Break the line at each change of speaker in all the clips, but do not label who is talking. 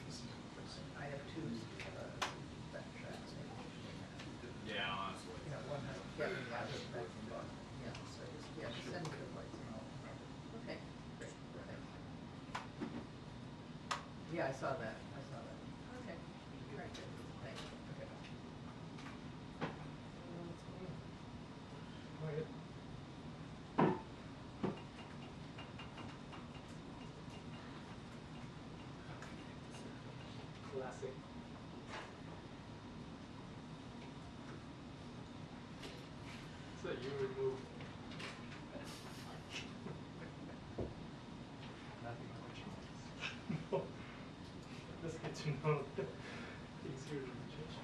I have two backtracks.
Yeah, honestly.
You know, one has get me out of that, yeah, so just, yeah, just send me the lights and all. Okay, great, thanks. Yeah, I saw that, Okay, very good, thanks, okay.
Classic. So you remove
Nothing much.
no. Let's get to know things here in the church.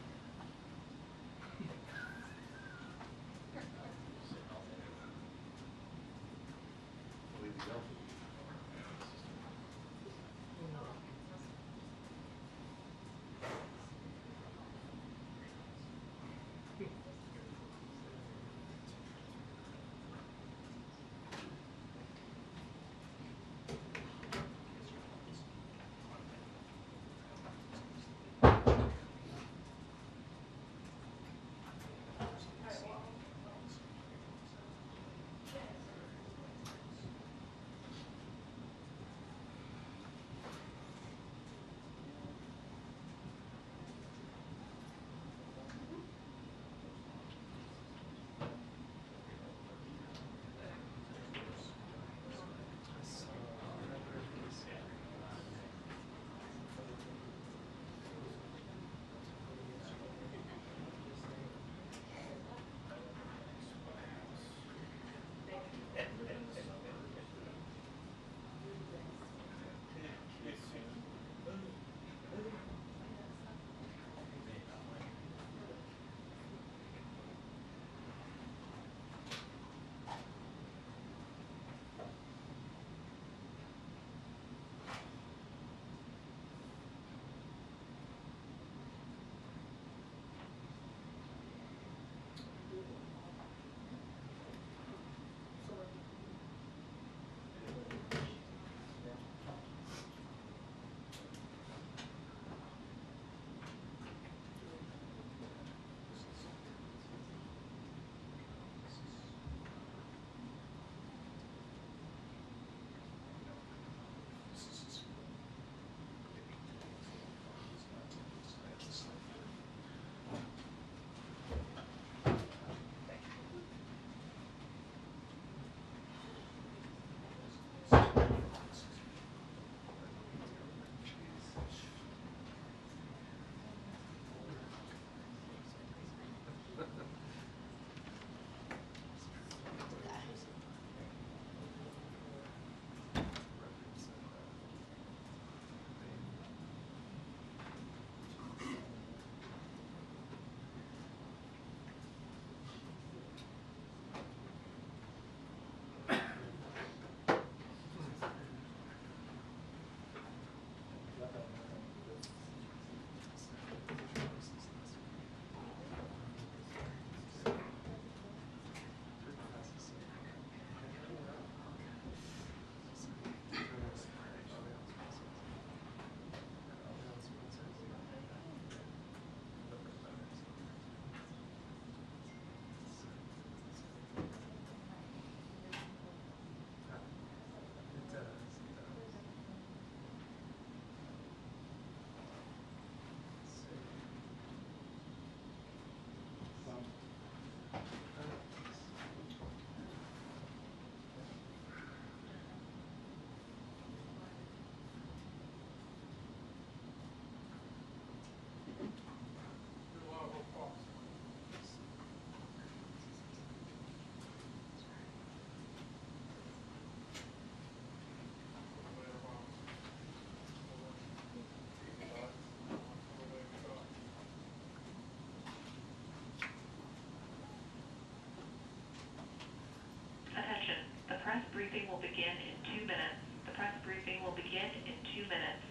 press briefing will begin in 2 minutes. The press briefing will begin in 2 minutes.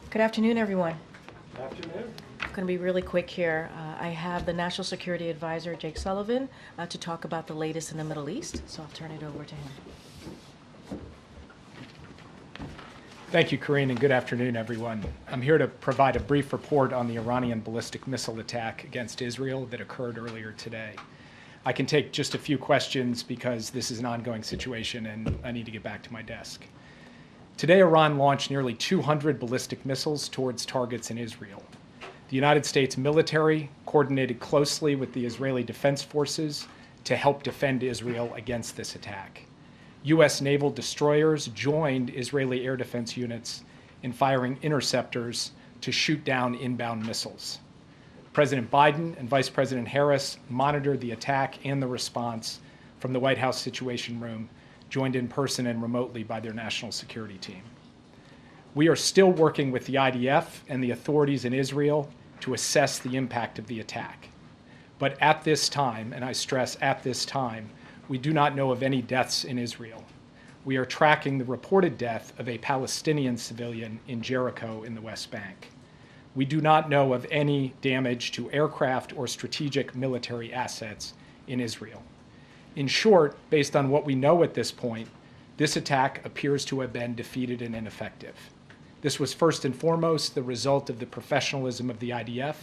Good afternoon, everyone.
Good afternoon.
I'm going to be really quick here. I have the National Security Advisor, Jake Sullivan, to talk about the latest in the Middle East, so I'll turn it over to him.
Thank you, Karine, and good afternoon, everyone. I'm here to provide a brief report on the Iranian ballistic missile attack against Israel that occurred earlier today. I can take just a few questions because this is an ongoing situation and I need to get back to my desk. Today, Iran launched nearly 200 ballistic missiles towards targets in Israel. The United States military coordinated closely with the Israeli Defense Forces to help defend Israel against this attack. U.S. naval destroyers joined Israeli air defense units in firing interceptors to shoot down inbound missiles. President Biden and Vice President Harris monitored the attack and the response from the White House Situation Room, joined in person and remotely by their national security team. We are still working with the IDF and the authorities in Israel to assess the impact of the attack. But at this time, and I stress at this time, we do not know of any deaths in Israel. We are tracking the reported death of a Palestinian civilian in Jericho in the West Bank. We do not know of any damage to aircraft or strategic military assets in Israel. In short, based on what we know at this point, this attack appears to have been defeated and ineffective. This was first and foremost the result of the professionalism of the IDF,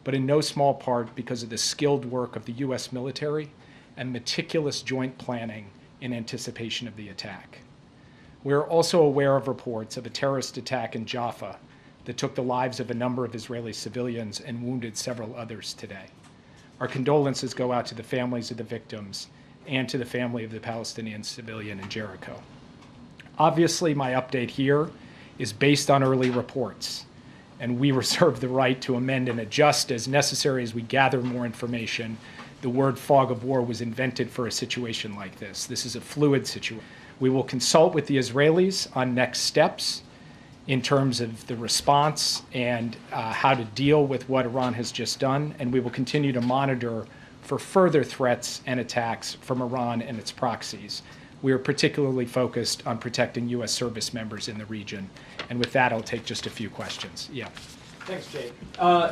but in no small part because of the skilled work of the U.S. military and meticulous joint planning in anticipation of the attack. We are also aware of reports of a terrorist attack in Jaffa that took the lives of a number of Israeli civilians and wounded several others today. Our condolences go out to the families of the victims and to the family of the Palestinian civilian in Jericho. Obviously, my update here is based on early reports, and we reserve the right to amend and adjust as necessary as we gather more information. The word fog of war was invented for a situation like this. This is a fluid situation. We will consult with the Israelis on next steps in terms of the response and how to deal with what Iran has just done, and we will continue to monitor for further threats and attacks from Iran and its proxies. We are particularly focused on protecting U.S. service members in the region. And with that, I'll take just a few questions. Yeah.
Thanks, Jake.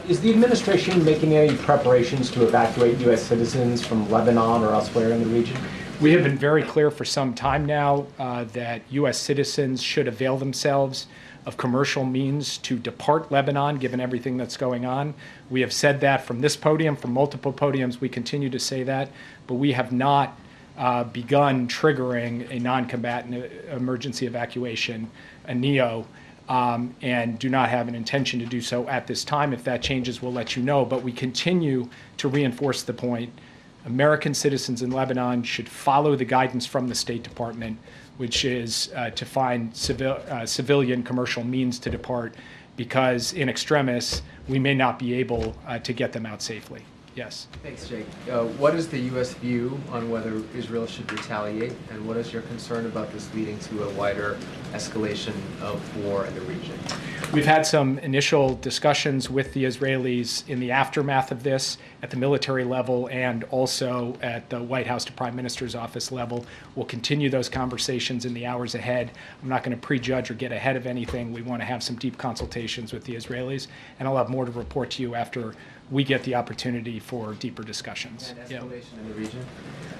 Is the administration making any preparations to evacuate U.S. citizens from Lebanon or elsewhere in the region?
We have been very clear for some time now that U.S. citizens should avail themselves of commercial means to depart Lebanon, given everything that's going on. We have said that from this podium, from multiple podiums. We continue to say that, but we have not begun triggering a non-combatant emergency evacuation, a NEO, and do not have an intention to do so at this time. If that changes, we'll let you know. But we continue to reinforce the point. American citizens in Lebanon should follow the guidance from the State Department, which is to find civilian commercial means to depart, because in extremis, we may not be able to get them out safely. Yes.
Thanks, Jake. What is the U.S. view on whether Israel should retaliate, and what is your concern about this leading to a wider escalation of war in the region?
We've had some initial discussions with the Israelis in the aftermath of this at the military level and also at the White House to Prime Minister's office level. We'll continue those conversations in the hours ahead. I'm not going to prejudge or get ahead of anything. We want to have some deep consultations with the Israelis, and I'll have more to report to you after we get the opportunity for deeper discussions.
And escalation in the region?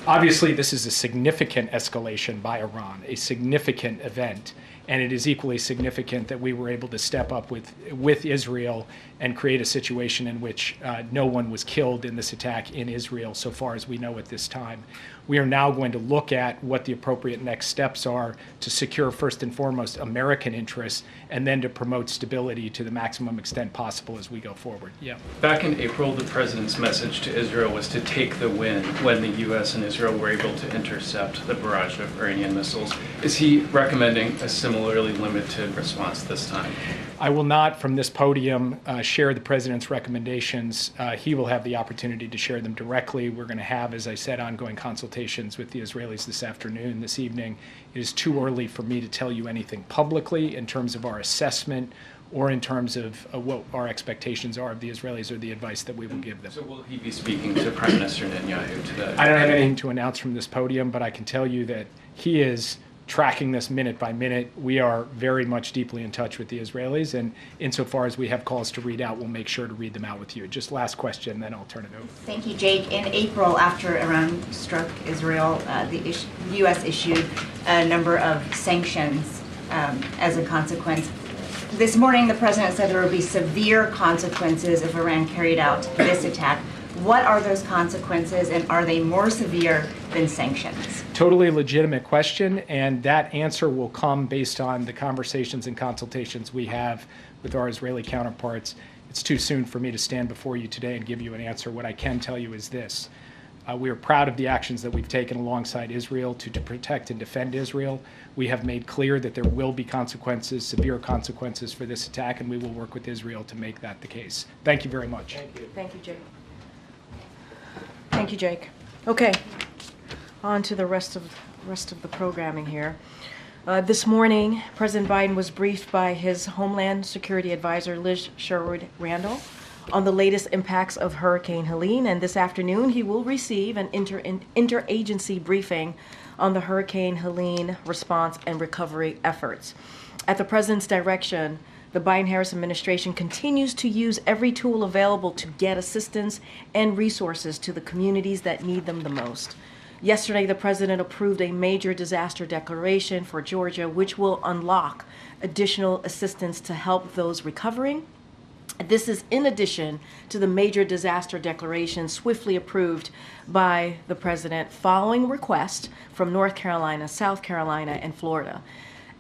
Obviously, this is a significant escalation by Iran, a significant event, and it is equally significant that we were able to step up with Israel and create a situation in which no one was killed in this attack in Israel, so far as we know at this time. We are now going to look at what the appropriate next steps are to secure, first and foremost, American interests, and then to promote stability to the maximum extent possible as we go forward. Yeah.
Back in April, the president's message to Israel was to take the win when the U.S. and Israel were able to intercept the barrage of Iranian missiles. Is he recommending a similarly limited response this time?
I will not, from this podium, share the president's recommendations. He will have the opportunity to share them directly. We're going to have, as I said, ongoing consultations with the Israelis this afternoon, this evening. It is too early for me to tell you anything publicly in terms of our assessment or in terms of what our expectations are of the Israelis or the advice that we will give them.
So will he be speaking to Prime Minister Netanyahu today?
I don't have anything to announce from this podium, but I can tell you that he is tracking this minute by minute. We are very much deeply in touch with the Israelis, and insofar as we have calls to read out, we'll make sure to read them out with you. Just last question, then I'll turn it over.
Thank you, Jake. In April, after Iran struck Israel, the U.S. issued a number of sanctions as a consequence. This morning, the president said there would be severe consequences if Iran carried out this attack. What are those consequences, and are they more severe than sanctions?
Totally legitimate question, and that answer will come based on the conversations and consultations we have with our Israeli counterparts. It's too soon for me to stand before you today and give you an answer. What I can tell you is this. We are proud of the actions that we've taken alongside Israel to protect and defend Israel. We have made clear that there will be consequences, severe consequences for this attack, and we will work with Israel to make that the case. Thank you very much.
Thank you. Thank you, Jake. Thank you, Jake. Okay, on to the rest of the programming here. This morning, President Biden was briefed by his Homeland Security Advisor, Liz Sherwood-Randall, on the latest impacts of Hurricane Helene, and this afternoon he will receive an interagency briefing on the Hurricane Helene response and recovery efforts. At the President's direction, the Biden-Harris administration continues to use every tool available to get assistance and resources to the communities that need them the most. Yesterday, the President approved a major disaster declaration for Georgia, which will unlock additional assistance to help those recovering. This is in addition to the major disaster declaration swiftly approved by the President following requests from North Carolina, South Carolina, and Florida,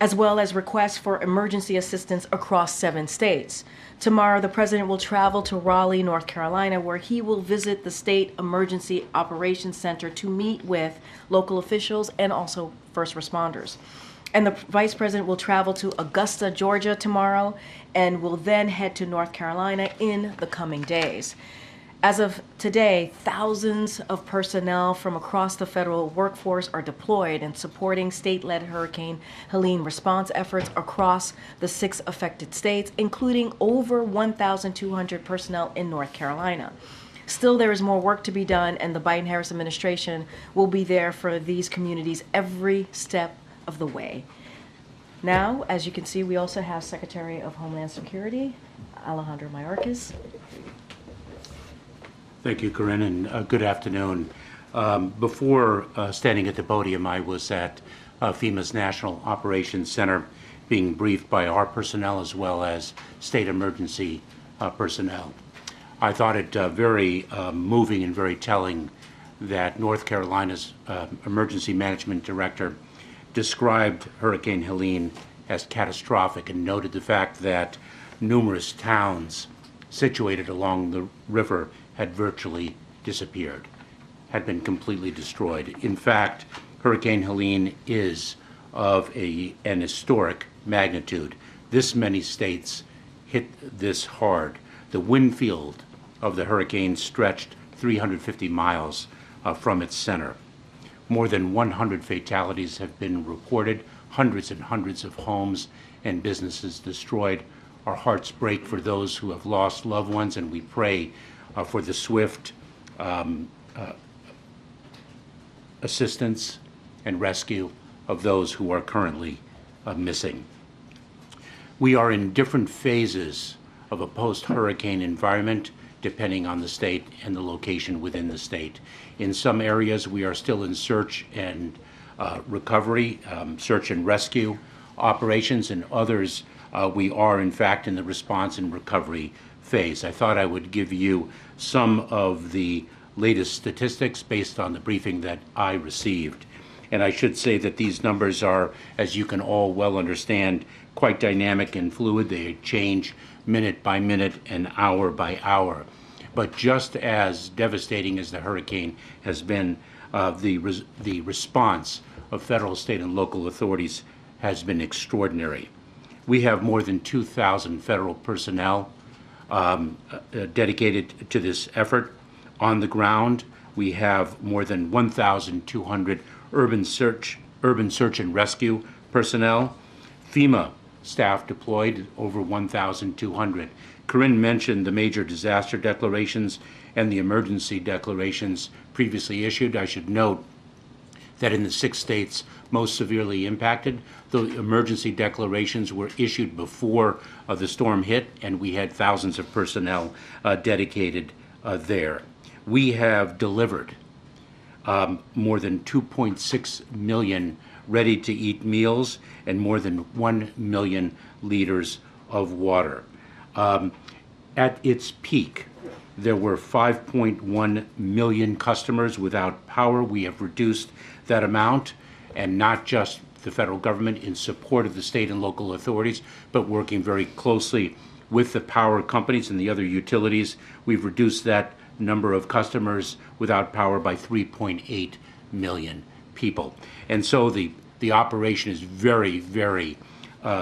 as well as requests for emergency assistance across 7 states. Tomorrow, the President will travel to Raleigh, North Carolina, where he will visit the State Emergency Operations Center to meet with local officials and also first responders. And the Vice President will travel to Augusta, Georgia tomorrow, and will then head to North Carolina in the coming days. As of today, thousands of personnel from across the federal workforce are deployed in supporting state-led Hurricane Helene response efforts across the 6 affected states, including over 1,200 personnel in North Carolina. Still, there is more work to be done, and the Biden-Harris administration will be there for these communities every step of the way. Now, as you can see, we also have Secretary of Homeland Security, Alejandro Mayorkas.
Thank you, Karine, and good afternoon. Before standing at the podium, I was at FEMA's National Operations Center being briefed by our personnel as well as state emergency personnel. I thought it very moving and very telling that North Carolina's Emergency Management Director described Hurricane Helene as catastrophic and noted the fact that numerous towns situated along the river had virtually disappeared, had been completely destroyed. In fact, Hurricane Helene is of an historic magnitude. This many states hit this hard. The wind field of the hurricane stretched 350 miles from its center. More than 100 fatalities have been reported, hundreds and hundreds of homes and businesses destroyed. Our hearts break for those who have lost loved ones, and we pray for the swift assistance and rescue of those who are currently missing. We are in different phases of a post-hurricane environment depending on the state and the location within the state. In some areas, we are still in search and recovery, search and rescue operations. In others, we are, in fact, in the response and recovery phase. I thought I would give you some of the latest statistics based on the briefing that I received. And I should say that these numbers are, as you can all well understand, quite dynamic and fluid. They change minute by minute and hour by hour. But just as devastating as the hurricane has been, the response of federal, state, and local authorities has been extraordinary. We have more than 2,000 federal personnel dedicated to this effort. On the ground, we have more than 1,200 urban search and rescue personnel. FEMA staff deployed, over 1,200. Karine mentioned the major disaster declarations and the emergency declarations previously issued. I should note that in the 6 states most severely impacted, the emergency declarations were issued before the storm hit, and we had thousands of personnel dedicated there. We have delivered more than 2.6 million ready-to-eat meals and more than 1 million liters of water. At its peak, there were 5.1 million customers without power. We have reduced that amount, and not just the federal government in support of the state and local authorities, but working very closely with the power companies and the other utilities. We've reduced that number of customers without power by 3.8 million people. And so the operation is very, very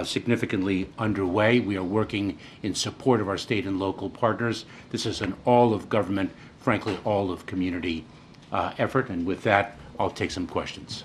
significantly underway. We are working in support of our state and local partners. This is an all-of-government, frankly, all-of-community effort. And with that, I'll take some questions.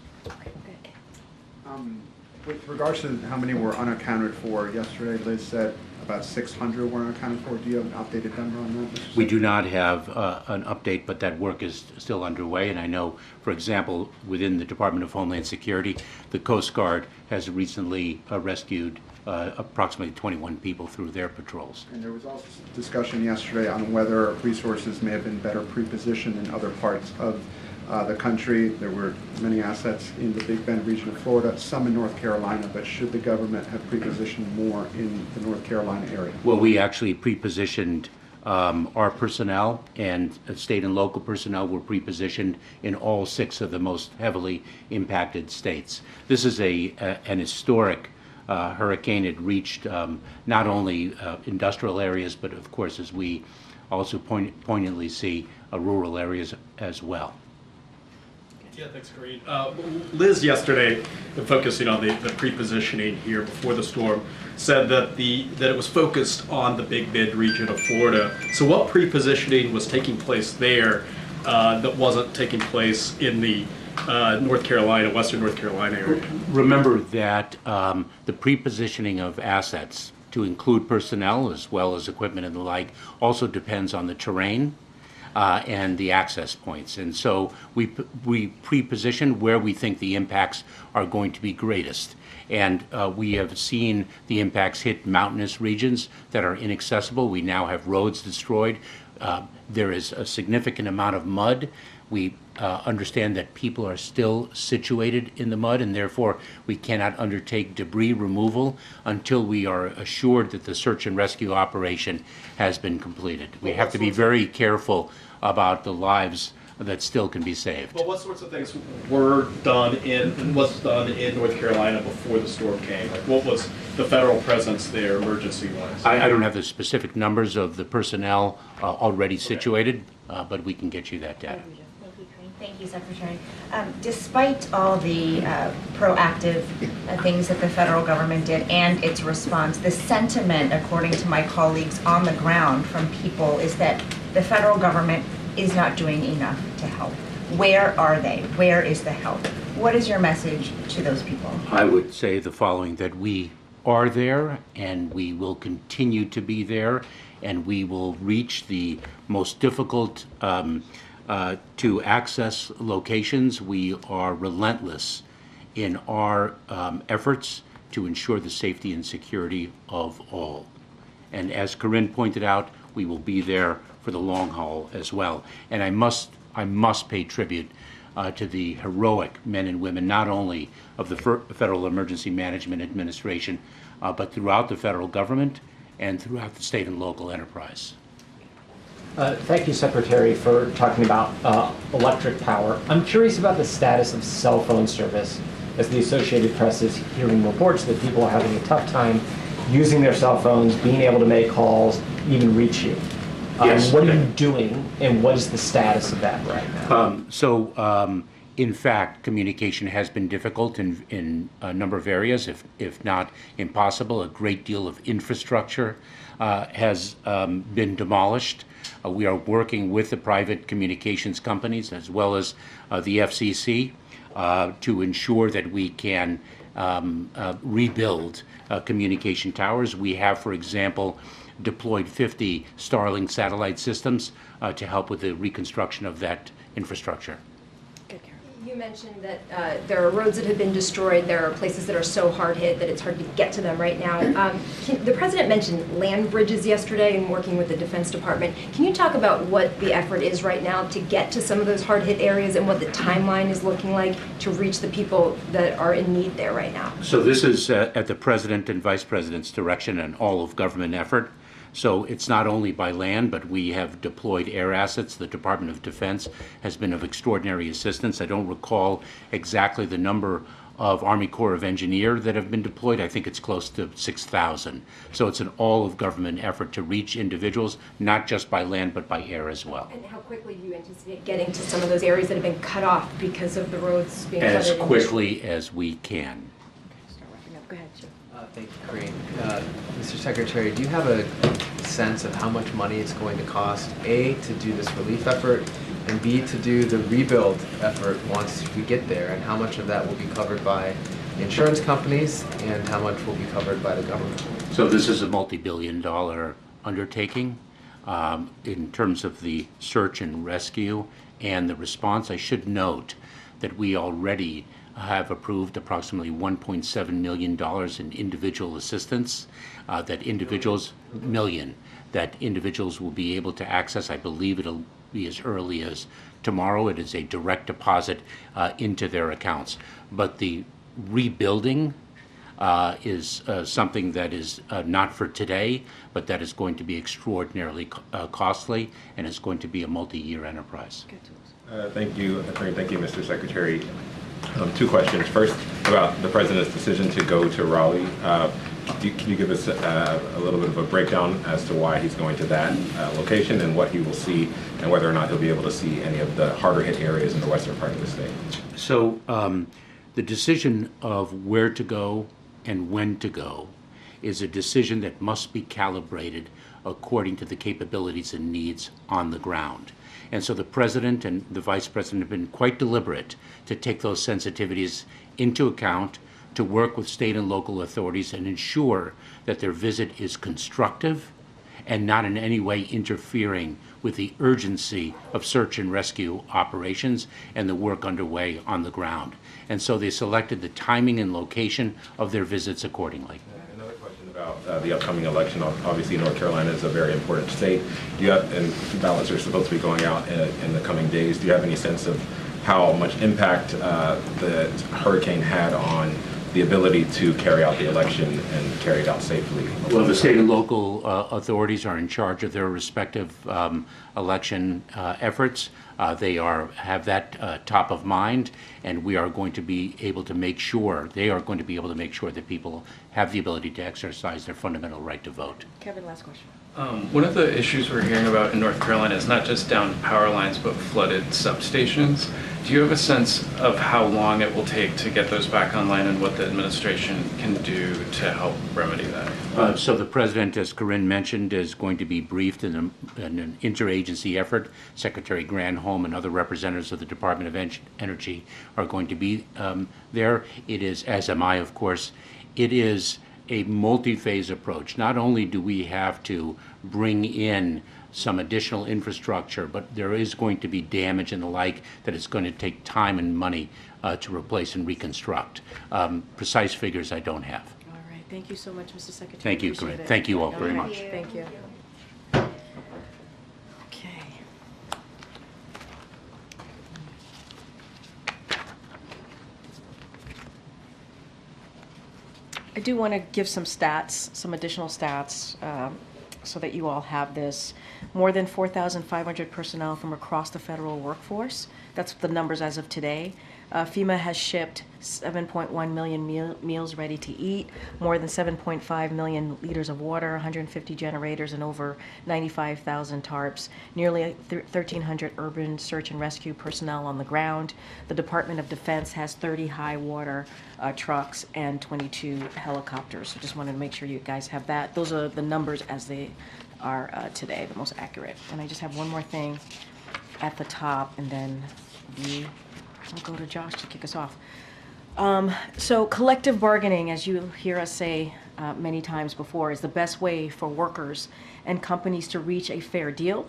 With regards to how many were unaccounted for, yesterday Liz said about 600 were unaccounted for. Do you have an updated number on that, Mr. Secretary?
We do not have an update, but that work is still underway. And I know, for example, within the Department of Homeland Security, the Coast Guard has recently rescued approximately 21 people through their patrols.
And there was also discussion yesterday on whether resources may have been better pre-positioned in other parts of the country. There were many assets in the Big Bend region of Florida, some in North Carolina, but should the government have pre-positioned more in the North Carolina area?
Well, we actually pre-positioned our personnel, and state and local personnel were pre-positioned in all 6 of the most heavily impacted states. This is an historic hurricane. It reached not only industrial areas, but of course, as we also poignantly see, rural areas as well.
Yeah, thanks, Karine. Liz yesterday, focusing on the pre-positioning here before the storm, said that it was focused on the Big Bend region of Florida. So what pre-positioning was taking place there that wasn't taking place in the North Carolina, Western North Carolina area?
Remember that the pre-positioning of assets, to include personnel as well as equipment and the like, also depends on the terrain and the access points. And so we pre-position where we think the impacts are going to be greatest. And we have seen the impacts hit mountainous regions that are inaccessible. We now have roads destroyed. There is a significant amount of mud. We understand that people are still situated in the mud, and therefore we cannot undertake debris removal until we are assured that the search and rescue operation has been completed. We have to be very careful about the lives that still can be saved.
Well, what sorts of things were done in North Carolina before the storm came? Like, what was the federal presence there, emergency-wise?
I don't have the specific numbers of the personnel already situated, but we can get you that data.
Thank you, Secretary. Despite all the proactive things that the federal government did and its response, the sentiment, according to my colleagues on the ground from people, is that the federal government is not doing enough to help. Where are they? Where is the help? What is your message to those people?
I would say the following, that we are there and we will continue to be there, and we will reach the most difficult to access locations. We are relentless in our efforts to ensure the safety and security of all. And as Karine pointed out, we will be there for the long haul as well. And I must pay tribute to the heroic men and women, not only of the Federal Emergency Management Administration, but throughout the federal government and throughout the state and local enterprise.
Thank you, Secretary, for talking about electric power. I'm curious about the status of cell phone service, as the Associated Press is hearing reports that people are having a tough time using their cell phones, being able to make calls, even reach you.
Yes.
What are you doing, and what is the status of that right now?
In fact, communication has been difficult in a number of areas, if not impossible. A great deal of infrastructure has been demolished. We are working with the private communications companies as well as the FCC to ensure that we can rebuild communication towers. We have, for example, deployed 50 Starlink satellite systems to help with the reconstruction of that infrastructure.
You mentioned that there are roads that have been destroyed. There are places that are so hard hit that it's hard to get to them right now. The President mentioned land bridges yesterday and working with the Defense Department. Can you talk about what the effort is right now to get to some of those hard hit areas and what the timeline is looking like to reach the people that are in need there right now?
So this is at the President and Vice President's direction, an all-of-government effort. So it's not only by land, but we have deployed air assets. The Department of Defense has been of extraordinary assistance. I don't recall exactly the number of Army Corps of Engineers that have been deployed. I think it's close to 6,000. So it's an all-of-government effort to reach individuals, not just by land, but by air as well.
And how quickly do you anticipate getting to some of those areas that have been cut off because of the roads being flooded?
As quickly as we can.
Start wrapping up. Go ahead, Jim.
Thank you, Karine. Mr. Secretary, do you have a sense of how much money it's going to cost, A, to do this relief effort, and B, to do the rebuild effort once we get there, and how much of that will be covered by insurance companies and how much will be covered by the government?
So this is a multi-billion-dollar undertaking in terms of the search and rescue and the response. I should note that we already have approved approximately $1.7 million in individual assistance that individuals will be able to access. I believe it'll be as early as tomorrow. It is a direct deposit into their accounts. But the rebuilding is something that is not for today, but that is going to be extraordinarily costly and is going to be a multi-year enterprise.
Thank you, Attorney. Thank you, Mr. Secretary. Two questions. First, about the President's decision to go to Raleigh. Can you give us a little bit of a breakdown as to why he's going to that location and what he will see and whether or not he'll be able to see any of the harder hit areas in the western part of the state?
So the decision of where to go and when to go is a decision that must be calibrated according to the capabilities and needs on the ground. And so the President and the Vice President have been quite deliberate to take those sensitivities into account, to work with state and local authorities and ensure that their visit is constructive and not in any way interfering with the urgency of search and rescue operations and the work underway on the ground. And so they selected the timing and location of their visits accordingly.
Another question about the upcoming election. Obviously, North Carolina is a very important state. Do you have, and ballots are supposed to be going out in the coming days. Do you have any sense of how much impact the hurricane had on the ability to carry out the election and carry it out safely?
Well, the state and local authorities are in charge of their respective election efforts. They have that top of mind, and we are going to be able to make sure, they are going to be able to make sure that people have the ability to exercise their fundamental right to vote.
Kevin, last question.
One of the issues we're hearing about in North Carolina is not just down power lines, but flooded substations. Do you have a sense of how long it will take to get those back online and what the administration can do to help remedy that?
So the President, as Karine mentioned, is going to be briefed in an interagency effort. Secretary Granholm and other representatives of the Department of Energy are going to be there. It is, as am I, of course, it is a multi-phase approach. Not only do we have to bring in some additional infrastructure, but there is going to be damage and the like that it's going to take time and money to replace and reconstruct. Precise figures I don't have.
All right. Thank you so much, Mr. Secretary.
Thank you, Karine. Thank you all very much.
Thank you. Okay. I do want to give some stats, some additional stats, so that you all have this. More than 4,500 personnel from across the federal workforce. That's the numbers as of today. FEMA has shipped 7.1 million meals ready to eat, more than 7.5 million liters of water, 150 generators, and over 95,000 tarps. Nearly 1,300 urban search and rescue personnel on the ground. The Department of Defense has 30 high water trucks and 22 helicopters. So just wanted to make sure you guys have that. Those are the numbers as they are today, the most accurate. And I just have one more thing at the top, and then I'll go to Josh to kick us off. So collective bargaining, as you hear us say many times before, is the best way for workers and companies to reach a fair deal,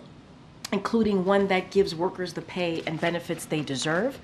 including one that gives workers the pay and benefits they deserve.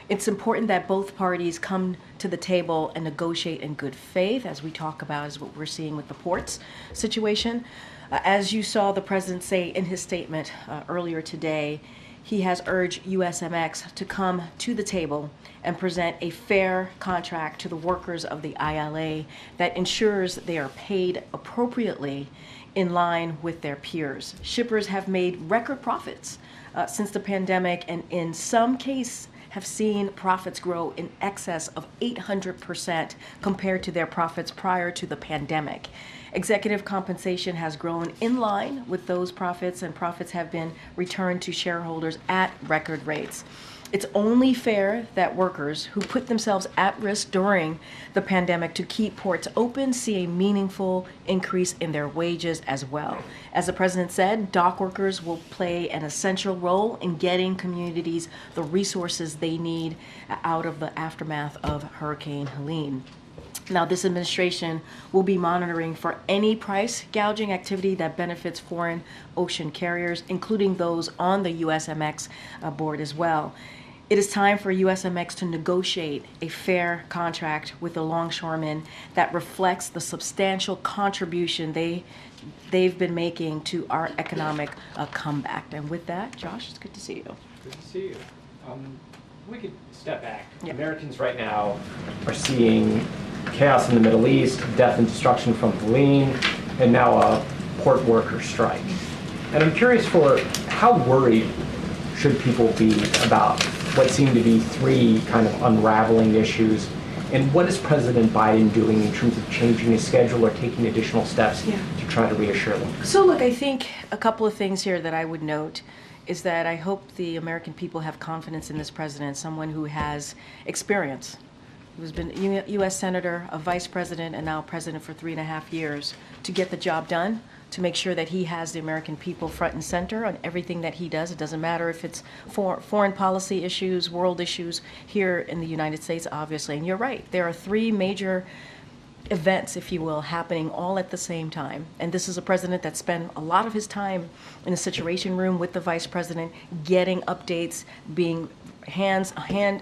It's important that both parties come to the table and negotiate in good faith, as we talk about, is what we're seeing with the ports situation. As you saw the president say in his statement earlier today, he has urged USMX to come to the table and present a fair contract to the workers of the ILA that ensures they are paid appropriately in line with their peers. Shippers have made record profits since the pandemic, and in some cases have seen profits grow in excess of 800% compared to their profits prior to the pandemic. Executive compensation has grown in line with those profits, and profits have been returned to shareholders at record rates. It's only fair that workers who put themselves at risk during the pandemic to keep ports open see a meaningful increase in their wages as well. As the president said, dock workers will play an essential role in getting communities the resources they need out of the aftermath of Hurricane Helene. Now, this administration will be monitoring for any price gouging activity that benefits foreign ocean carriers, including those on the USMX board as well. It is time for USMX to negotiate a fair contract with the longshoremen that reflects the substantial contribution they've been making to our economic comeback. And with that, Josh, it's good to see you.
Good to see you. We could step back. Yeah. Americans right now are seeing chaos in the Middle East, death and destruction from Helene, and now a port worker strike. And I'm curious for how worried should people be about what seem to be three kind of unraveling issues, and what is President Biden doing in terms of changing his schedule or taking additional steps to try to reassure them?
So look, I think a couple of things here that I would note is that I hope the American people have confidence in this president, someone who has experience, who's been a U.S. Senator, a Vice President, and now President for 3.5 years, to get the job done, to make sure that he has the American people front and center on everything that he does. It doesn't matter if it's foreign policy issues, world issues here in the United States, obviously. And you're right, there are three major events, if you will, happening all at the same time. And this is a president that spent a lot of his time in the Situation Room with the Vice President, getting updates, being hands-on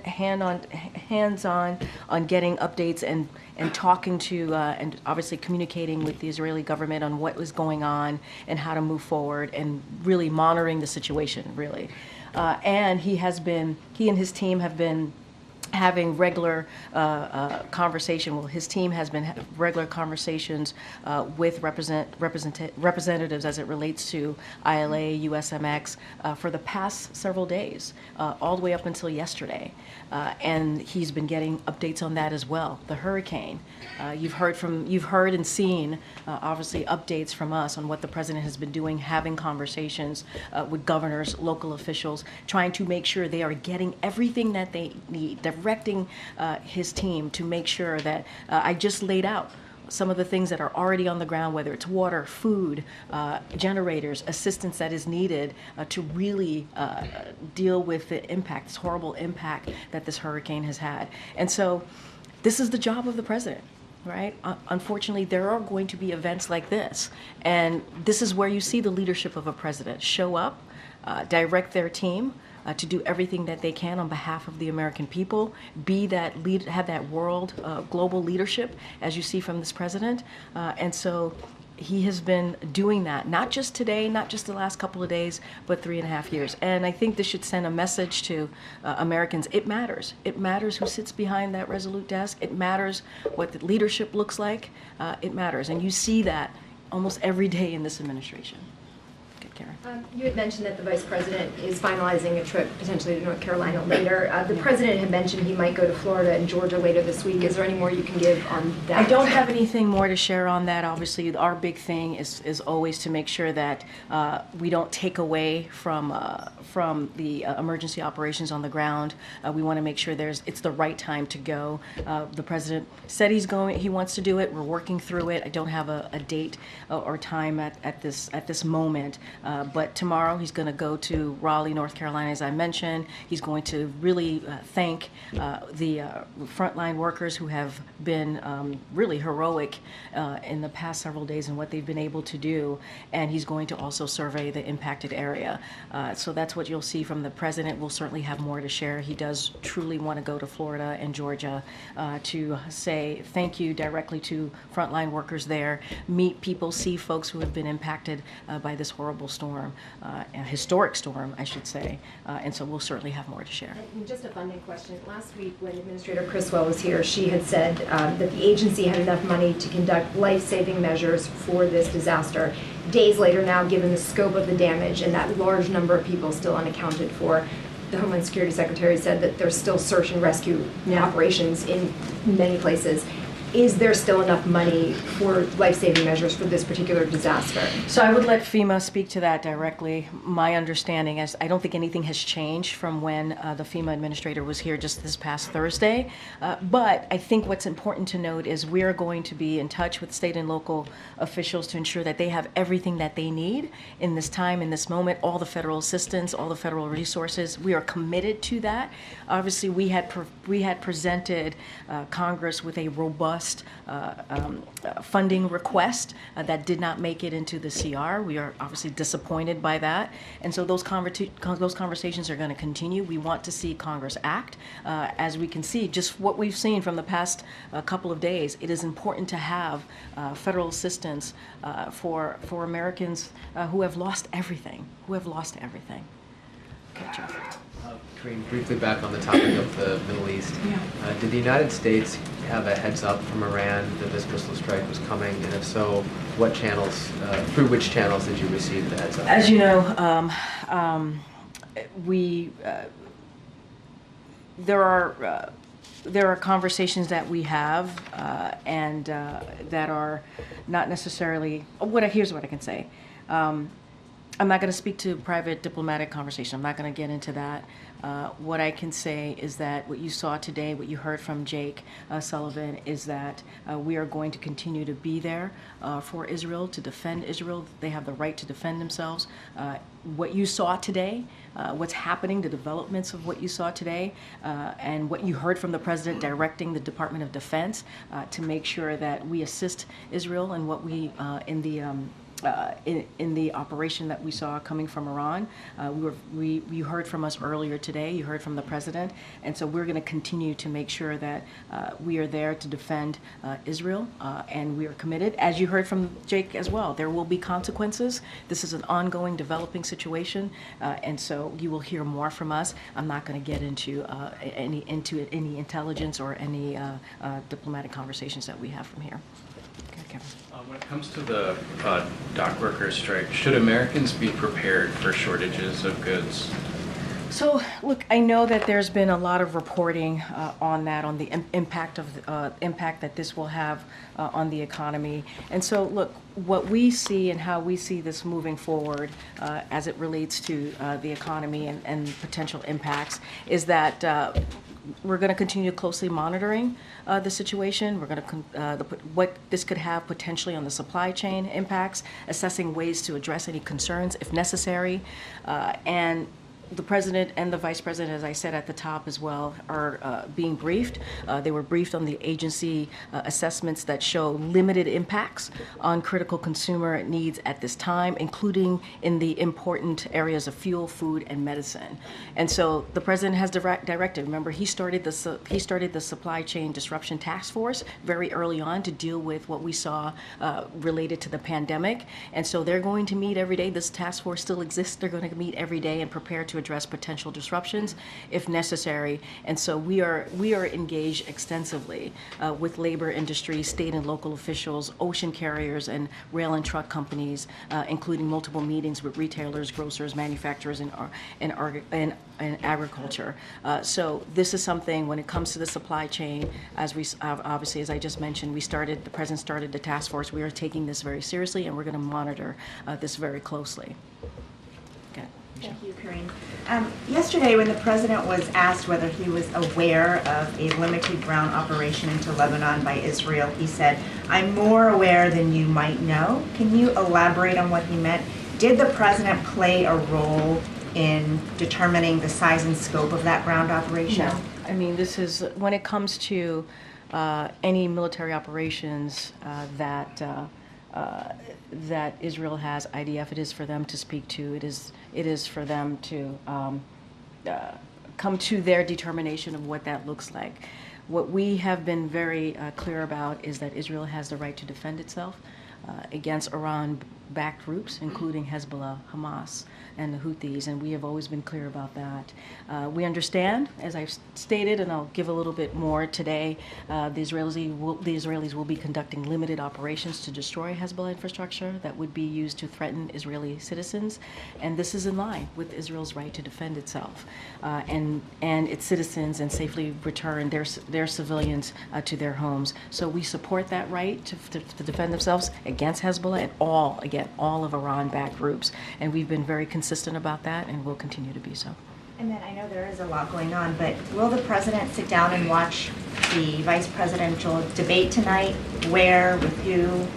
on getting updates and talking to and obviously communicating with the Israeli government on what was going on and how to move forward, and really monitoring the situation, really. And he and his team have been having regular conversation. Well, his team has been regular conversations with representatives as it relates to ILA, USMX for the past several days, all the way up until yesterday. And he's been getting updates on that as well. The hurricane, you've heard and seen obviously updates from us on what the president has been doing, having conversations with governors, local officials, trying to make sure they are getting everything that they need, directing his team to make sure that I just laid out some of the things that are already on the ground, whether it's water, food, generators, assistance that is needed to really deal with the impact, this horrible impact that this hurricane has had. And so this is the job of the president, right? Unfortunately, there are going to be events like this. And this is where you see the leadership of a president show up, direct their team, to do everything that they can on behalf of the American people, have that global leadership, as you see from this president. And so he has been doing that, not just today, not just the last couple of days, but 3.5 years. And I think this should send a message to Americans. It matters. It matters who sits behind that resolute desk. It matters what the leadership looks like. It matters. And you see that almost every day in this administration.
You had mentioned that the Vice President is finalizing a trip potentially to North Carolina later. The President had mentioned he might go to Florida and Georgia later this week. Is there any more you can give on that?
I don't have anything more to share on that. Obviously, our big thing is always to make sure that we don't take away from the emergency operations on the ground. We want to make sure it's the right time to go. The President said he wants to do it. We're working through it. I don't have a date or time at this moment. But tomorrow he's going to go to Raleigh, North Carolina, as I mentioned. He's going to really thank the frontline workers who have been really heroic in the past several days and what they've been able to do. And he's going to also survey the impacted area. So that's what you'll see from the president. We'll certainly have more to share. He does truly want to go to Florida and Georgia to say thank you directly to frontline workers there, meet people, see folks who have been impacted by this horrible storm, a historic storm, I should say. And so we'll certainly have more to share.
And just a funding question. Last week when Administrator Criswell was here, she had said that the agency had enough money to conduct life-saving measures for this disaster. Days later now, given the scope of the damage and that large number of people still unaccounted for, the Homeland Security Secretary said that there's still search and rescue operations in many places. Is there still enough money for life-saving measures for this particular disaster?
So I would let FEMA speak to that directly. My understanding is I don't think anything has changed from when the FEMA administrator was here just this past Thursday. But I think what's important to note is we are going to be in touch with state and local officials to ensure that they have everything that they need in this time, in this moment, all the federal assistance, all the federal resources. We are committed to that. Obviously, we had presented Congress with a robust funding request that did not make it into the CR. We are obviously disappointed by that. And so those conversations are going to continue. We want to see Congress act. As we can see, just what we've seen from the past couple of days, it is important to have federal assistance for Americans who have lost everything, Okay, Jeff.
Karine, briefly back on the topic of the Middle East.
Yeah.
Did the United States have a heads up from Iran that this missile strike was coming? And if so, what channels, through which channels did you receive the heads up?
As you know, there are conversations that we have and that are not necessarily. Here's what I can say. I'm not going to speak to private diplomatic conversation. I'm not going to get into that. What I can say is that what you saw today, what you heard from Jake Sullivan, is that we are going to continue to be there for Israel, to defend Israel. They have the right to defend themselves. What you saw today, what's happening, the developments of what you saw today, and what you heard from the president directing the Department of Defense to make sure that we assist Israel in what we in the operation that we saw coming from Iran. You heard from us earlier today, you heard from the president, and so we're going to continue to make sure that we are there to defend Israel, and we are committed. As you heard from Jake as well, there will be consequences. This is an ongoing, developing situation, and so you will hear more from us. I'm not going to get into any intelligence or any diplomatic conversations that we have from here. Okay, Kevin.
When it comes to the dock workers strike, should Americans be prepared for shortages of goods?
So, look, I know that there's been a lot of reporting on that, on the impact that this will have on the economy. And so, look, what we see and how we see this moving forward as it relates to the economy and potential impacts is that we're going to continue closely monitoring the situation. We're going to what this could have potentially on the supply chain impacts, assessing ways to address any concerns if necessary, and the president and the vice president, as I said at the top as well, are being briefed. They were briefed on the agency assessments that show limited impacts on critical consumer needs at this time, including in the important areas of fuel, food, and medicine. And so the president has directed. Remember, he started the supply chain disruption task force very early on to deal with what we saw related to the pandemic. And so they're going to meet every day. This task force still exists. They're going to meet every day and prepare to address potential disruptions if necessary. And so we are engaged extensively with labor industry, state and local officials, ocean carriers, and rail and truck companies, including multiple meetings with retailers, grocers, manufacturers, and agriculture. So this is something, when it comes to the supply chain, as we obviously, as I just mentioned, the president started the task force. We are taking this very seriously, and we're going to monitor this very closely. Okay.
Thank you, Karine. Yesterday, when the president was asked whether he was aware of a limited ground operation into Lebanon by Israel, he said, "I'm more aware than you might know." Can you elaborate on what he meant? Did the president play a role in determining the size and scope of that ground operation?
No. I mean, this is, when it comes to any military operations that Israel has, IDF, it is for them to speak to. It is for them to come to their determination of what that looks like. What we have been very clear about is that Israel has the right to defend itself against Iran-backed groups, including Hezbollah, Hamas, and the Houthis, and we have always been clear about that. We understand, as I've stated, and I'll give a little bit more today, the Israelis will be conducting limited operations to destroy Hezbollah infrastructure that would be used to threaten Israeli citizens, and this is in line with Israel's right to defend itself and its citizens and safely return their civilians to their homes. So we support that right to defend themselves against Hezbollah and all of Iran-backed groups, and we've been very consistent about that and will continue to be so.
And then I know there is a lot going on, but will the president sit down and watch the vice presidential debate tonight? Where, with who?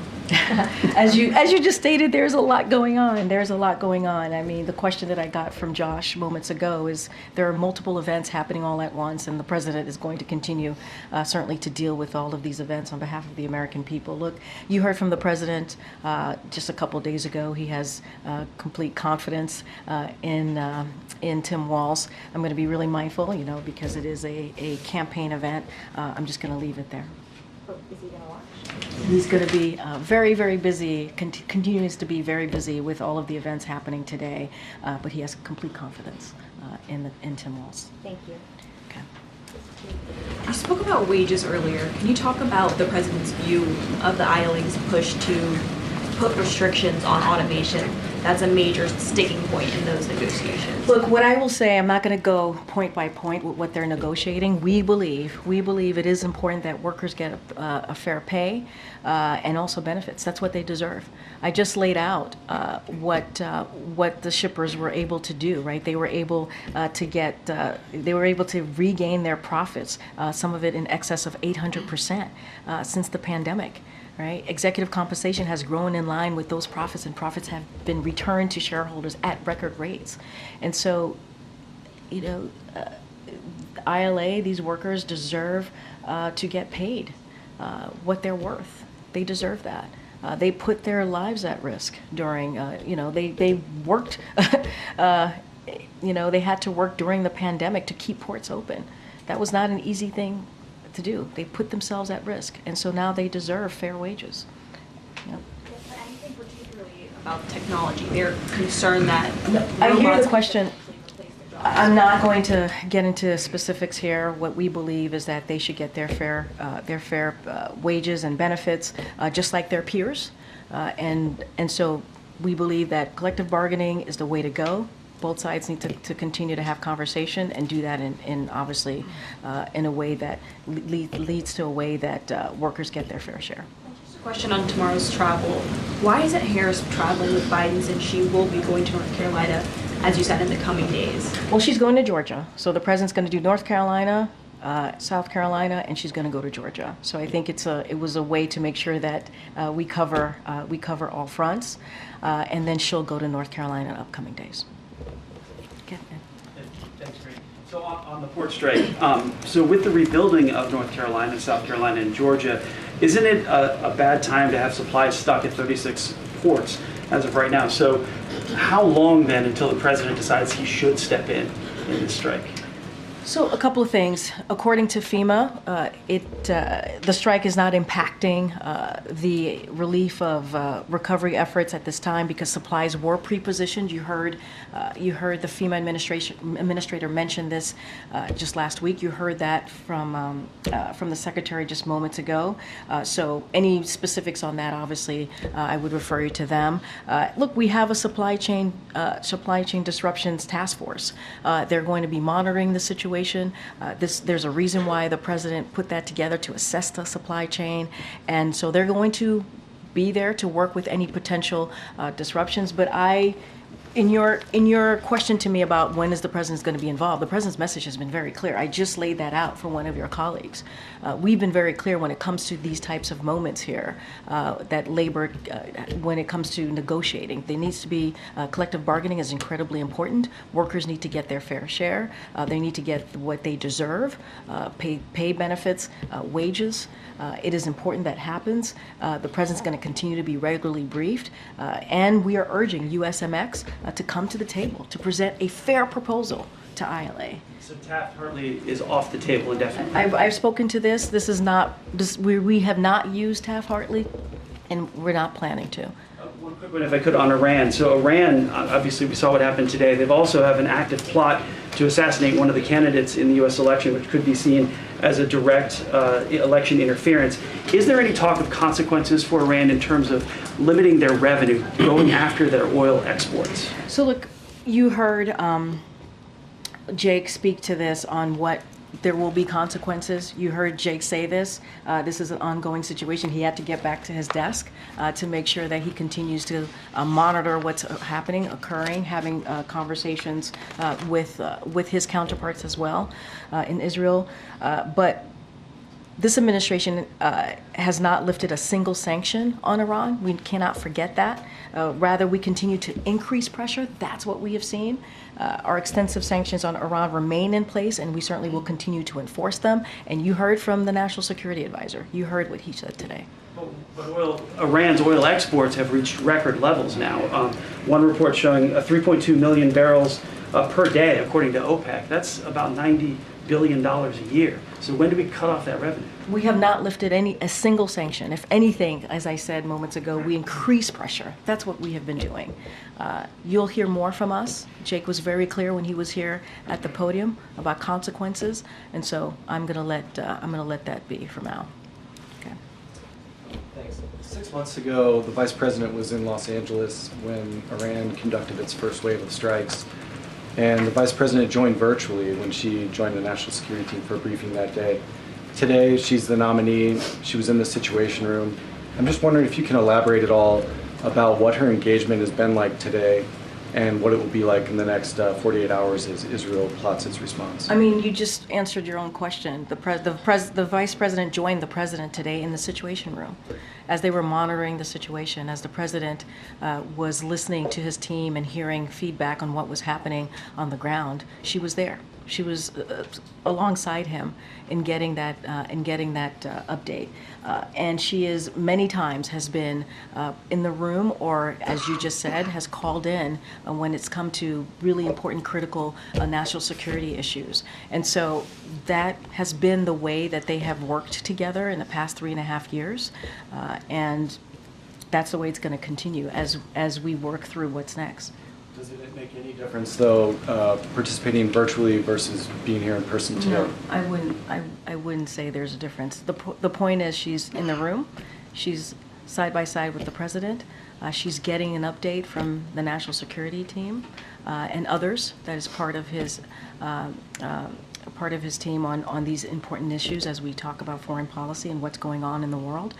As you just stated, there's a lot going on. There's a lot going on. I mean, the question that I got from Josh moments ago is there are multiple events happening all at once, and the president is going to continue certainly to deal with all of these events on behalf of the American people. Look, you heard from the president just a couple of days ago. He has complete confidence in Tim Walz. I'm going to be really mindful, because it is a campaign event. I'm just going to leave it there.
Is he going to watch?
He's going to be very, very busy, continues to be very busy with all of the events happening today, but he has complete confidence in Tim Walz.
Thank you.
Okay.
You spoke about wages earlier. Can you talk about the president's view of the ILA's push to put restrictions on automation? That's a major sticking point in those negotiations.
Look, what I will say, I'm not going to go point by point with what they're negotiating. We believe it is important that workers get a fair pay and also benefits. That's what they deserve. I just laid out what the shippers were able to do. Right? They were able to regain their profits. Some of it in excess of 800% since the pandemic. Right? Executive compensation has grown in line with those profits, and profits have been returned to shareholders at record rates. And so, ILA, these workers deserve to get paid what they're worth. They deserve that. They put their lives at risk during, they worked, they had to work during the pandemic to keep ports open. That was not an easy thing to do. They put themselves at risk, and so now they deserve fair wages. Yep.
Anything particularly about technology? They're concerned that
I hear the question. I'm not going to get into specifics here. What we believe is that they should get their fair wages and benefits, just like their peers, and so we believe that collective bargaining is the way to go. Both sides need to continue to have conversation and do that in obviously in a way that leads to a way that workers get their fair share.
Just a question on tomorrow's travel. Why isn't Harris traveling with Biden since she will be going to North Carolina, as you said, in the coming days?
Well, she's going to Georgia. So the president's going to do North Carolina, South Carolina, and she's going to go to Georgia. So I think it was a way to make sure that we cover all fronts, and then she'll go to North Carolina in upcoming days.
Thanks, Karine. So on the port strike, so with the rebuilding of North Carolina, South Carolina, and Georgia, isn't it a bad time to have supplies stuck at 36 ports as of right now? So how long then until the president decides he should step in this strike?
So a couple of things. According to FEMA, the strike is not impacting the relief of recovery efforts at this time because supplies were pre-positioned. You heard the FEMA administrator mention this just last week. You heard that from the secretary just moments ago. So any specifics on that, obviously, I would refer you to them. Look, we have a supply chain disruptions task force. They're going to be monitoring the situation. There's a reason why the president put that together to assess the supply chain, and so they're going to be there to work with any potential disruptions. But in your question to me about when is the president going to be involved, the president's message has been very clear. I just laid that out for one of your colleagues. We've been very clear when it comes to these types of moments here, that labor, when it comes to negotiating, there needs to be collective bargaining is incredibly important. Workers need to get their fair share. They need to get what they deserve, pay benefits, wages. It is important that happens. The president's going to continue to be regularly briefed, and we are urging USMX to come to the table to present a fair proposal to ILA.
So Taft-Hartley is off the table indefinitely.
I've spoken to this. This is not. We have not used Taft-Hartley, and we're not planning to.
One quick one, if I could, on Iran. So Iran, obviously, we saw what happened today. They've also have an active plot to assassinate one of the candidates in the U.S. election, which could be seen as a direct election interference. Is there any talk of consequences for Iran in terms of limiting their revenue, going after their oil exports?
So look, you heard Jake speak to this on what there will be consequences. You heard Jake say this. This is an ongoing situation. He had to get back to his desk to make sure that he continues to monitor what's happening, occurring, having conversations with his counterparts as well in Israel. But this administration has not lifted a single sanction on Iran. We cannot forget that. Rather, we continue to increase pressure. That's what we have seen. Our extensive sanctions on Iran remain in place, and we certainly will continue to enforce them. And you heard from the National Security Advisor. You heard what he said today.
But Iran's oil exports have reached record levels now. One report showing 3.2 million barrels per day, according to OPEC. That's about $90 billion a year. So when do we cut off that revenue?
We have not lifted a single sanction. If anything, as I said moments ago, we increase pressure. That's what we have been doing. You'll hear more from us. Jake was very clear when he was here at the podium about consequences, and so I'm gonna let that be for now. Okay.
Thanks. 6 months ago, the Vice President was in Los Angeles when Iran conducted its first wave of strikes. And the Vice President joined virtually when she joined the National Security Team for a briefing that day. Today, she's the nominee. She was in the Situation Room. I'm just wondering if you can elaborate at all about what her engagement has been like today and what it will be like in the next 48 hours as Israel plots its response.
I mean, you just answered your own question. The Vice President joined the President today in the Situation Room as they were monitoring the situation, as the President was listening to his team and hearing feedback on what was happening on the ground. She was there. She was alongside him in getting that update, and she is many times has been in the room, or as you just said, has called in when it's come to really important, critical national security issues. And so that has been the way that they have worked together in the past 3.5 years, and that's the way it's going to continue as we work through what's next.
Does it make any difference, though, participating virtually versus being here in person today?
No, I wouldn't say there's a difference. The point is she's in the room. She's side by side with the President. She's getting an update from the National Security Team and others. That is part of his team on these important issues as we talk about foreign policy and what's going on in the world.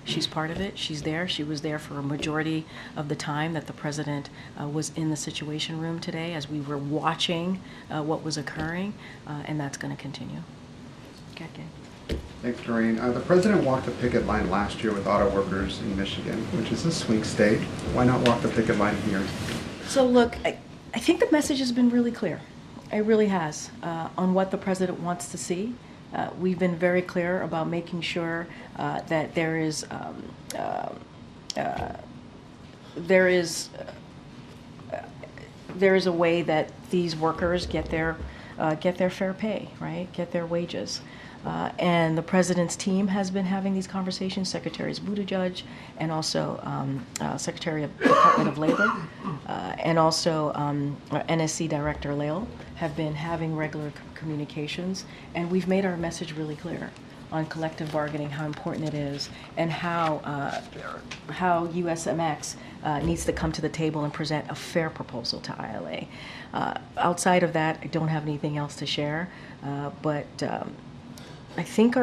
She's part of it. She's there. She was there for a majority of the time that the President was in the Situation Room today as we were watching what was occurring, and that's going to continue. Okay.
Thanks, Karine. The President walked the picket line last year with auto workers in Michigan, which is a swing state. Why not walk the picket line here?
So look, I think the message has been really clear. It really has, on what the President wants to see. We've been very clear about making sure that there is a way that these workers get their fair pay, right? Get their wages. And the President's team has been having these conversations, Secretaries Buttigieg and also Secretary of the Department of Labor and also NSC Director Lael have been having regular communications, and we've made our message really clear on collective bargaining, how important it is, and how USMX needs to come to the table and present a fair proposal to ILA. Outside of that, I don't have anything else to share, but I think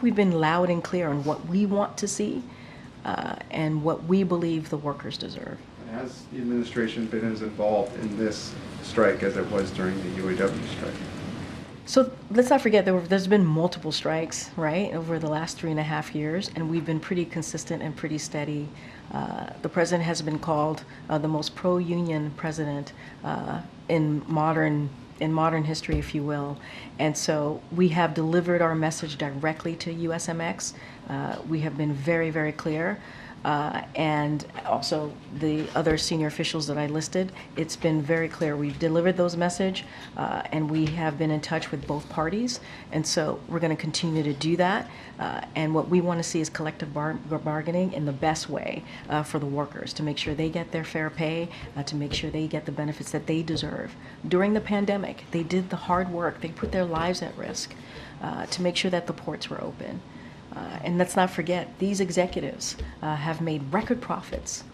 we've been loud and clear on what we want to see. and what we believe the workers deserve.
Has the administration been as involved in this strike as it was during the UAW strike?
So let's not forget there's been multiple strikes, right, over the last 3.5 years, and we've been pretty consistent and pretty steady. The president has been called the most pro-union president in modern history, if you will. And so we have delivered our message directly to USMX. We have been very, very clear. And also the other senior officials that I listed, it's been very clear. We've delivered those message, and we have been in touch with both parties. And so we're going to continue to do that. And what we want to see is collective bargaining in the best way for the workers, to make sure they get their fair pay, to make sure they get the benefits that they deserve. During the pandemic, they did the hard work. They put their lives at risk to make sure that the ports were open. And let's not forget, these executives have made record profits.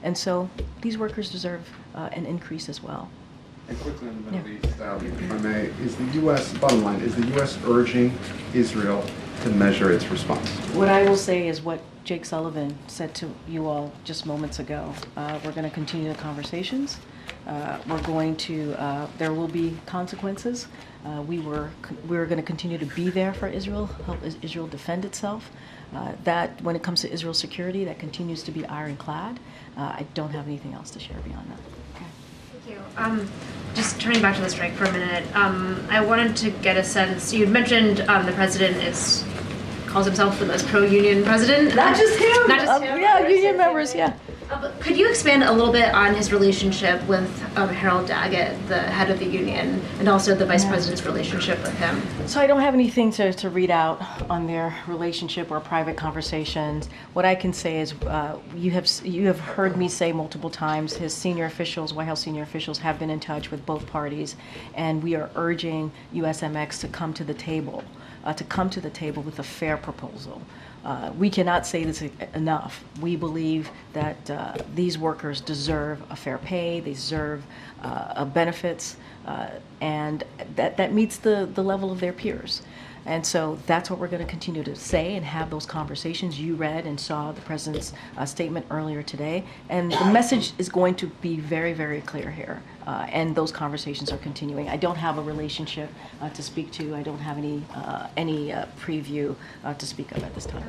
And so these workers deserve an increase as well.
And quickly on the Middle East, if I may, is the U.S., bottom line, is the U.S. urging Israel to measure its response?
What I will say is what Jake Sullivan said to you all just moments ago. We're going to continue the conversations. We're going to, there will be consequences. We're going to continue to be there for Israel, help Israel defend itself. That, when it comes to Israel's security, that continues to be ironclad. I don't have anything else to share beyond that.
Thank you. Just turning back to the strike for a minute, I wanted to get a sense. You had mentioned the president calls himself the most pro-union president.
Not just him.
Not just him.
Yeah, union members. Yeah.
But could you expand a little bit on his relationship with Harold Daggett, the head of the union, and also the vice president's relationship with him?
So I don't have anything to read out on their relationship or private conversations. What I can say is you have heard me say multiple times, his senior officials, White House senior officials, have been in touch with both parties, and we are urging USMX to come to the table with a fair proposal. We cannot say this enough. We believe that these workers deserve a fair pay, they deserve benefits, and that meets the level of their peers. And so that's what we're going to continue to say and have those conversations. You read and saw the president's statement earlier today, and the message is going to be very, very clear here. And those conversations are continuing. I don't have a relationship to speak to. I don't have any preview to speak of at this time.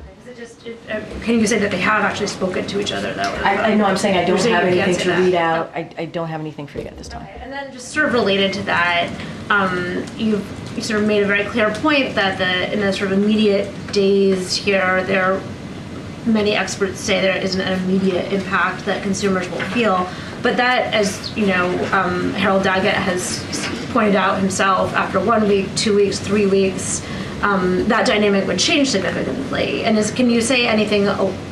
Can you say that they have actually spoken to each other, though?
I know. I'm saying I don't have anything to read out. I don't have anything for you at this time.
Okay. And then just sort of related to that, you sort of made a very clear point that in the sort of immediate days here, many experts say there isn't an immediate impact that consumers will feel. But that, as you know, Harold Daggett has pointed out himself, after 1 week, 2 weeks, 3 weeks, that dynamic would change significantly. And can you say anything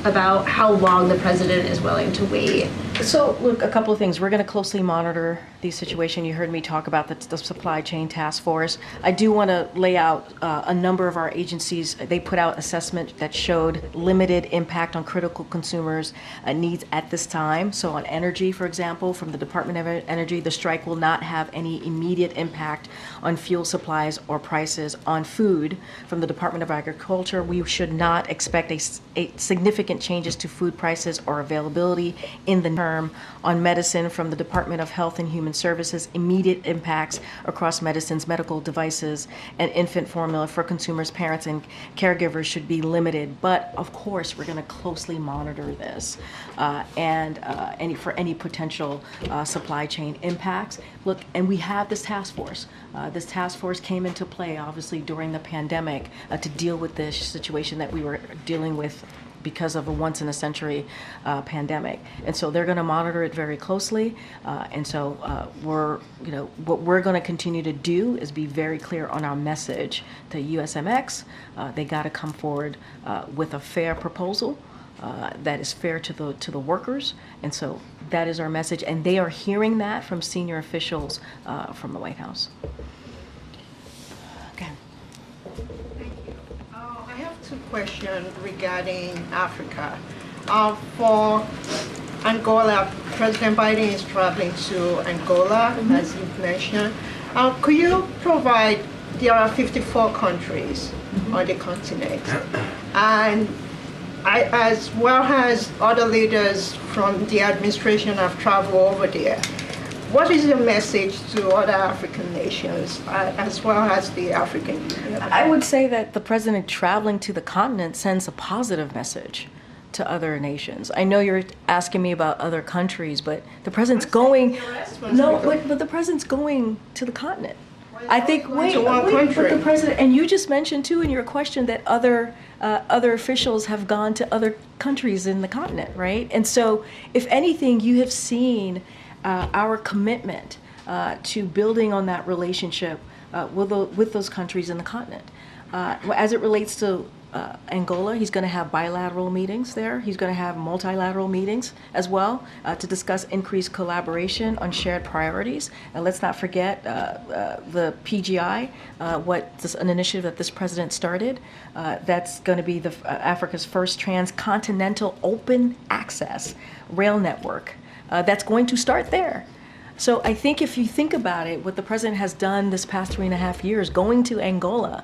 about how long the president is willing to wait?
So, look, a couple of things. We're going to closely monitor the situation. You heard me talk about the supply chain task force. I do want to lay out a number of our agencies. They put out assessment that showed limited impact on critical consumers' needs at this time. So on energy, for example, from the Department of Energy, the strike will not have any immediate impact on fuel supplies or prices. On food, from the Department of Agriculture, we should not expect a significant changes to food prices or availability in the term. On medicine, from the Department of Health and Human Services, immediate impacts across medicines, medical devices, and infant formula for consumers, parents, and caregivers should be limited. But of course, we're going to closely monitor this and for any potential supply chain impacts. Look, and we have this task force. This task force came into play, obviously, during the pandemic to deal with this situation that we were dealing with because of a once-in-a-century pandemic. And so they're going to monitor it very closely. And so what we're going to continue to do is be very clear on our message to USMX. They got to come forward with a fair proposal that is fair to the workers. And so that is our message. And they are hearing that from senior officials from the White House. Okay.
I have two questions regarding Africa. For Angola, President Biden is traveling to Angola, as you mentioned. Could you provide, there are 54 countries on the continent, and as well as other leaders from the administration have traveled over there. What is your message to other African nations, as well as the African Union?
I would say that the president traveling to the continent sends a positive message to other nations. I know you're asking me about other countries, but the president's going. No, but the president's going to the continent. I think. Wait, but the president, and you just mentioned too in your question that other officials have gone to other countries in the continent, right? And so, if anything, you have seen our commitment to building on that relationship with those countries in the continent. As it relates to Angola, he's going to have bilateral meetings there. He's going to have multilateral meetings as well to discuss increased collaboration on shared priorities. And let's not forget the PGI, an initiative that this president started. That's going to be Africa's first transcontinental open access rail network. That's going to start there. So I think if you think about it, what the president has done this past 3.5 years, going to Angola,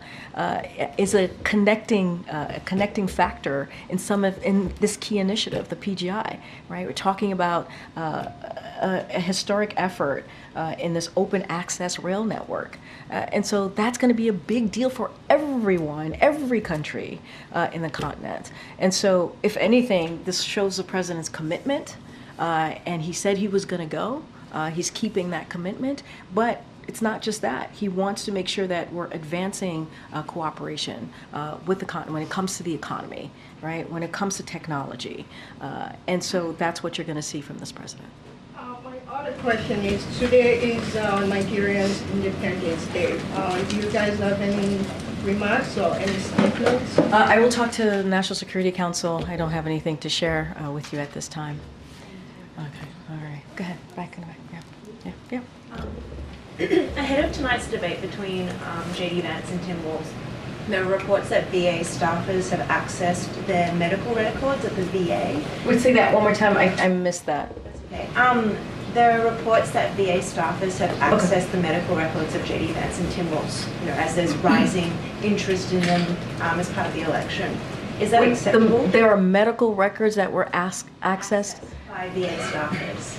is a connecting factor in this key initiative, the PGI. Right, we're talking about a historic effort in this open access rail network, and so that's going to be a big deal for everyone, every country in the continent. And so, if anything, this shows the president's commitment. And he said he was going to go. He's keeping that commitment. But it's not just that. He wants to make sure that we're advancing cooperation with the continent when it comes to the economy, right? When it comes to technology. And so that's what you're going to see from this president.
My other question is, today is Nigeria's Independence Day. Do you guys have any remarks or any statements?
I will talk to the National Security Council. I don't have anything to share with you at this time. Okay, all right. Go ahead, back in the back. Yeah.
Ahead of tonight's debate between J.D. Vance and Tim Walz, there are reports that VA staffers have accessed their medical records at the VA.
Would say that one more time. I missed that.
Okay. There are reports that VA staffers have accessed the medical records of J.D. Vance and Tim Walz, as there's rising interest in them as part of the election. Is that acceptable?
There are medical records that were accessed
by VA staffers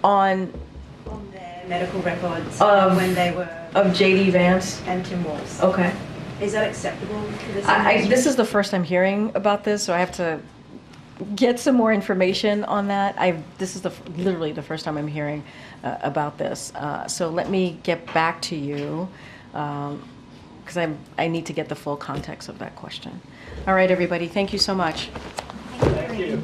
on
their medical records
when
they were
of J.D. Vance
and Tim Walz.
Okay.
Is that acceptable?
This is the first I'm hearing about this, so I have to get some more information on that. This is literally the first time I'm hearing about this. So let me get back to you because I need to get the full context of that question. All right, everybody. Thank you so much.
Thank you.